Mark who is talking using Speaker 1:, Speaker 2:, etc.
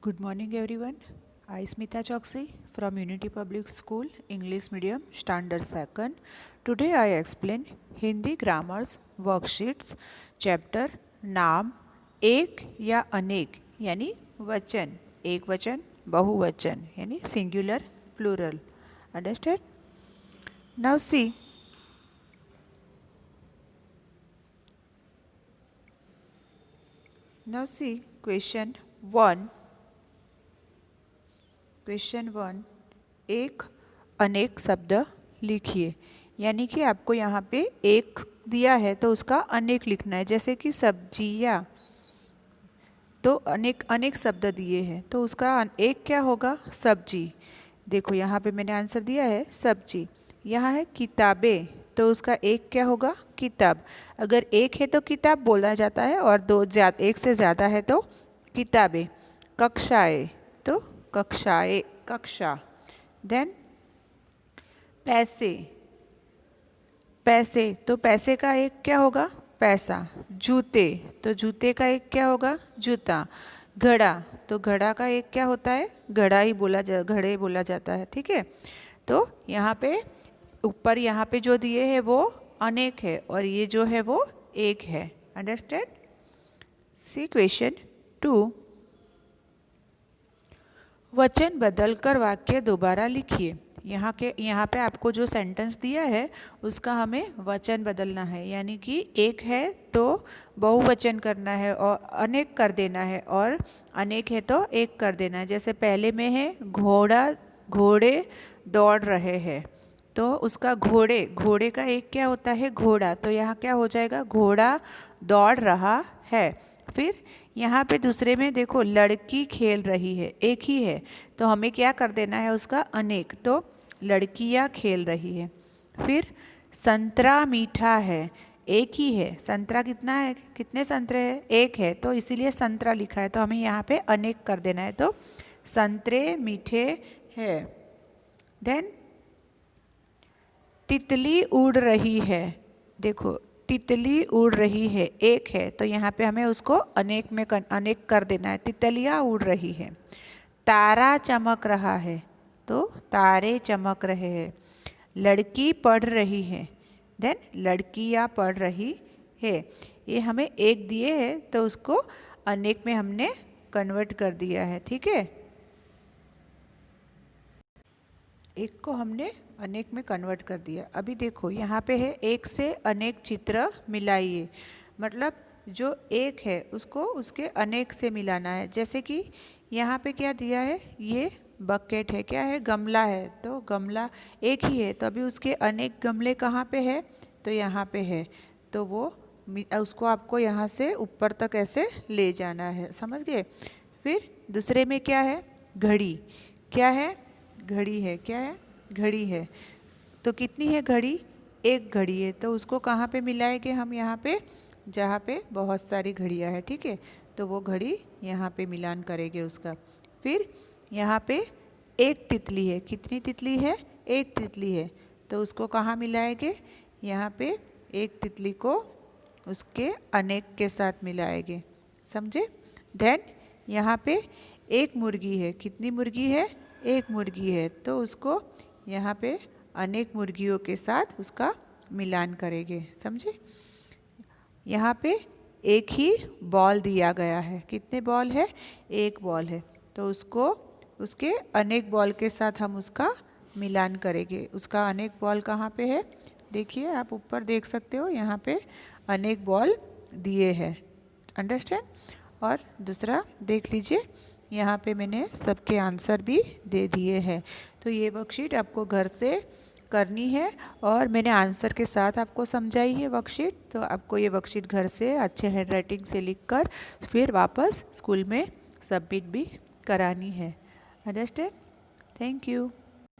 Speaker 1: Good morning everyone. I Smita Choksi from Unity Public School English Medium Standard 2nd. Today I explain Hindi grammars worksheets chapter नाम एक या अनेक यानी वचन एक वचन बहुवचन यानी singular plural. Understand? Now see question 1. Question 1 एक अनेक शब्द लिखिए। यानी कि आपको यहाँ पे एक दिया है तो उसका अनेक लिखना है। जैसे कि सब्जियाँ, तो अनेक अनेक शब्द दिए हैं तो उसका एक क्या होगा? सब्जी। देखो यहाँ पे मैंने आंसर दिया है सब्जी। यहाँ है किताबें, तो उसका एक क्या होगा? किताब। अगर एक है तो किताब बोला जाता है और एक से ज़्यादा है तो किताबें। कक्षाएँ, तो कक्षाएँ कक्षा। देन पैसे, पैसे तो पैसे का एक क्या होगा? पैसा। जूते, तो जूते का एक क्या होगा? जूता। घड़ा, तो घड़ा का एक क्या होता है? घड़ा ही घड़े बोला जाता है। ठीक है, तो यहाँ पे ऊपर यहाँ पे जो दिए है वो अनेक है और ये जो है वो एक है। अंडरस्टैंड? सी क्वेश्चन 2. वचन बदलकर वाक्य दोबारा लिखिए। यहाँ पे आपको जो सेंटेंस दिया है उसका हमें वचन बदलना है। यानी कि एक है तो बहुवचन करना है और अनेक कर देना है, और अनेक है तो एक कर देना है। जैसे पहले में है घोड़े दौड़ रहे हैं, तो उसका घोड़े का एक क्या होता है? घोड़ा। तो यहाँ क्या हो जाएगा? घोड़ा दौड़ रहा है। फिर यहाँ पे दूसरे में देखो लड़की खेल रही है, एक ही है तो हमें क्या कर देना है? उसका अनेक, तो लड़कियाँ खेल रही है। फिर संतरा मीठा है, एक ही है। संतरा कितना है? कितने संतरे हैं? एक है, तो इसीलिए संतरा लिखा है, तो हमें यहाँ पे अनेक कर देना है, तो संतरे मीठे है। देन तितली उड़ रही है। देखो तितली उड़ रही है, एक है तो यहाँ पे हमें उसको अनेक कर देना है। तितलियाँ उड़ रही है। तारा चमक रहा है, तो तारे चमक रहे हैं। लड़की पढ़ रही है, देन लड़कियाँ पढ़ रही है। ये हमें एक दिए है तो उसको अनेक में हमने कन्वर्ट कर दिया है। ठीक है, एक को हमने अनेक में कन्वर्ट कर दिया। अभी देखो यहाँ पे है एक से अनेक चित्र मिलाइए। मतलब जो एक है उसको उसके अनेक से मिलाना है। जैसे कि यहाँ पे क्या दिया है? ये बकेट है, क्या है? गमला है, तो गमला एक ही है तो अभी उसके अनेक गमले कहाँ पे है? तो यहाँ पे है, तो वो उसको आपको यहाँ से ऊपर तक ऐसे ले जाना है। समझ गए? फिर दूसरे में क्या है? घड़ी। क्या है? घड़ी है। क्या है? घड़ी है। तो कितनी है घड़ी? एक घड़ी है, तो उसको कहाँ पे मिलाएंगे हम? यहाँ पे, जहाँ पे बहुत सारी घड़ियाँ हैं। ठीक है, तो वो घड़ी यहाँ पे मिलान करेंगे उसका। फिर यहाँ पे एक तितली है। कितनी तितली है? एक तितली है, तो उसको कहाँ मिलाएंगे? यहाँ पे एक तितली को उसके अनेक के साथ मिलाएंगे। समझे? देन यहाँ पे एक मुर्गी है। कितनी मुर्गी है? एक मुर्गी है, तो उसको यहाँ पे अनेक मुर्गियों के साथ उसका मिलान करेंगे। समझे? यहाँ पे एक ही बॉल दिया गया है। कितने बॉल है? एक बॉल है, तो उसको उसके अनेक बॉल के साथ हम उसका मिलान करेंगे। उसका अनेक बॉल कहाँ पे है? देखिए, आप ऊपर देख सकते हो, यहाँ पे अनेक बॉल दिए हैं। अंडरस्टैंड? और दूसरा देख लीजिए, यहाँ पे मैंने सबके आंसर भी दे दिए हैं। तो ये वर्कशीट आपको घर से करनी है और मैंने आंसर के साथ आपको समझाई है वर्कशीट। तो आपको ये वर्कशीट घर से अच्छे हैंडराइटिंग से लिखकर फिर वापस स्कूल में सबमिट भी करानी है। अंडरस्टैंड? Thank you.